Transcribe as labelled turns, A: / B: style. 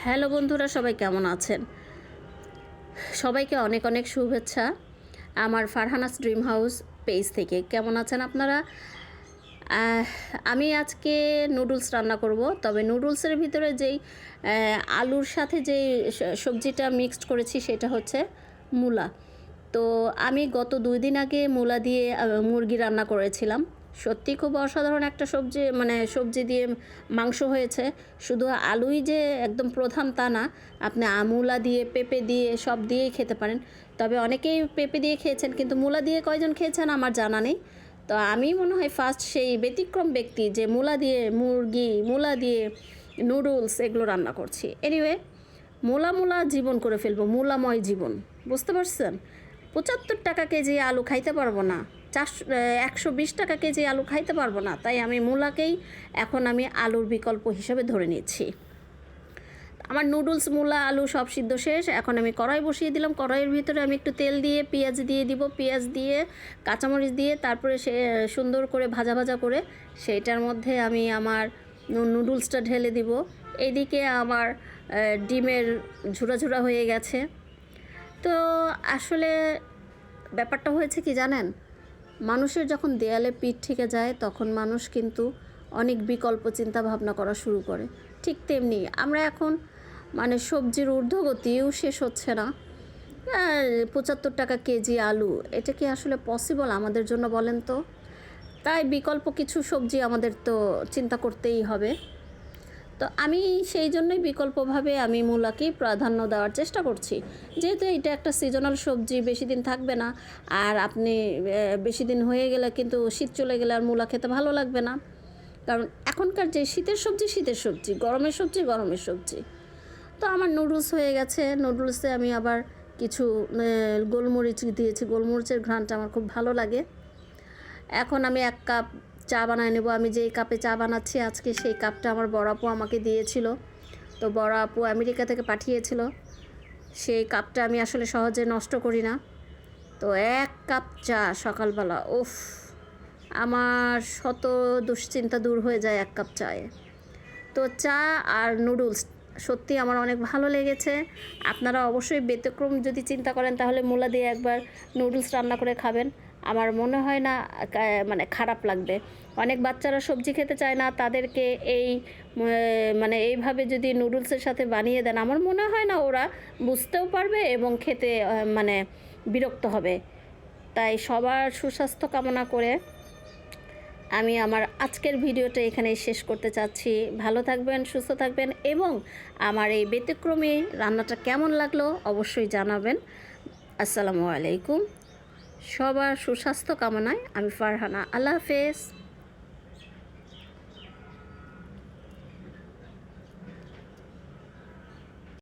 A: Hello বন্ধুরা, সবাই কেমন আছেন? সবাইকে অনেক অনেক শুভেচ্ছা আমার ফারহানাস ড্রিম হাউস পেজ থেকে। কেমন আছেন আপনারা? আমি আজকে নুডলস রান্না করব। তবে নুডলসের ভিতরে যেই আলুর সাথে যেই সবজিটা মিক্সড করেছি সেটা হচ্ছে মূলা। তো আমি গত 2 দিন আগে মূলা দিয়ে মুরগি রান্না করেছিলাম। সত্যি খুব অসাধারণ একটা সবজি, সবজি দিয়ে মাংস হয়েছে। শুধু আলুই যে একদম প্রধান তা না, আপনি মূলা দিয়ে, পেঁপে দিয়ে সব দিয়েই খেতে পারেন। তবে অনেকেই পেঁপে দিয়ে খেয়েছেন, কিন্তু মূলা দিয়ে কয়জন খেয়েছেন আমার জানা নেই। তো আমি মনে হয় ফার্স্ট সেই ব্যতিক্রম ব্যক্তি যে মূলা দিয়ে মুরগি, মূলা দিয়ে নুডলস এগুলো রান্না করছি। এনিওয়ে, মূলা জীবন করে ফেলবো, মূলাময় জীবন, বুঝতে পারছেন? 75 টাকা কেজি আলু খাইতে পারবো না, 120 টাকা কেজি আলু খাইতে পারবো না। তাই আমি মূলাকেই এখন আমি আলুর বিকল্প হিসেবে ধরে নিচ্ছি। আমার নুডলস, মূলা, আলু সব সিদ্ধ শেষ। এখন আমি কড়াই বসিয়ে দিলাম। কড়াইয়ের ভিতরে আমি একটু তেল দিয়ে পেঁয়াজ দিয়ে দিব। পেঁয়াজ দিয়ে কাঁচামরিচ দিয়ে তারপরে সে সুন্দর করে ভাজা ভাজা করে সেইটার মধ্যে আমি আমার নুডলসটা ঢেলে দিব। এইদিকে আমার ডিমের ঝুরা ঝুরা হয়ে গেছে। তো আসলে ব্যাপারটা হয়েছে কি জানেন, মানুষের যখন দেয়ালে পিঠ থেকে যায় তখন মানুষ কিন্তু অনেক বিকল্প চিন্তা ভাবনা করা শুরু করে। ঠিক তেমনি আমরা এখন সবজির ঊর্ধ্বগতিও শেষ হচ্ছে না। 75 টাকা কেজি আলু, এটা কি আসলে পসিবল আমাদের জন্য বলেন তো? তাই বিকল্প কিছু সবজি আমাদের তো চিন্তা করতেই হবে। তো আমি সেই জন্যই বিকল্পভাবে আমি মূলাকেই প্রাধান্য দেওয়ার চেষ্টা করছি। যেহেতু এটা একটা সিজনাল সবজি, বেশি দিন থাকবে না। আর আপনি বেশি দিন হয়ে গেলে কিন্তু শীত চলে গেলে আর মূলা খেতে ভালো লাগবে না। কারণ এখনকার যে শীতের সবজি, গরমের সবজি। তো আমার নুডলস হয়ে গেছে। নুডলসে আমি আবার কিছু গোলমরিচ দিয়েছি। গোলমরিচের ঘ্রাণটা আমার খুব ভালো লাগে। এখন আমি 1 কাপ চা বানায় নেব। আমি যেই কাপে চা বানাচ্ছি আজকে, সেই কাপটা আমার বড় আপু আমাকে দিয়েছিল। তো বড় আপু আমেরিকা থেকে পাঠিয়েছিল। সেই কাপটা আমি আসলে সহজে নষ্ট করি না। তো 1 কাপ চা সকালবেলা, উফ, আমার শত দুশ্চিন্তা দূর হয়ে যায় 1 কাপ চায়ে। তো চা আর নুডলস সত্যি আমার অনেক ভালো লেগেছে। আপনারা অবশ্যই ব্যতিক্রম যদি চিন্তা করেন তাহলে মূলা দিয়ে একবার নুডলস রান্না করে খাবেন। আমার মনে হয় না খারাপ লাগবে। অনেক বাচ্চারা সবজি খেতে চায় না, তাদেরকে এইভাবে যদি নুডলসের সাথে বানিয়ে দেন, আমার মনে হয় না ওরা বুঝতেও পারবে এবং খেতে বিরক্ত হবে। তাই সবার সুস্বাস্থ্য কামনা করে আমি আমার আজকের ভিডিওটা এখানেই শেষ করতে চাচ্ছি। ভালো থাকবেন, সুস্থ থাকবেন এবং আমার এই ব্যতিক্রমী রান্নাটা কেমন লাগলো অবশ্যই জানাবেন। আসসালামু আলাইকুম। সবার সুস্বাস্থ্য কামনায় আমি ফারহানা। আল্লাহ হাফেজ।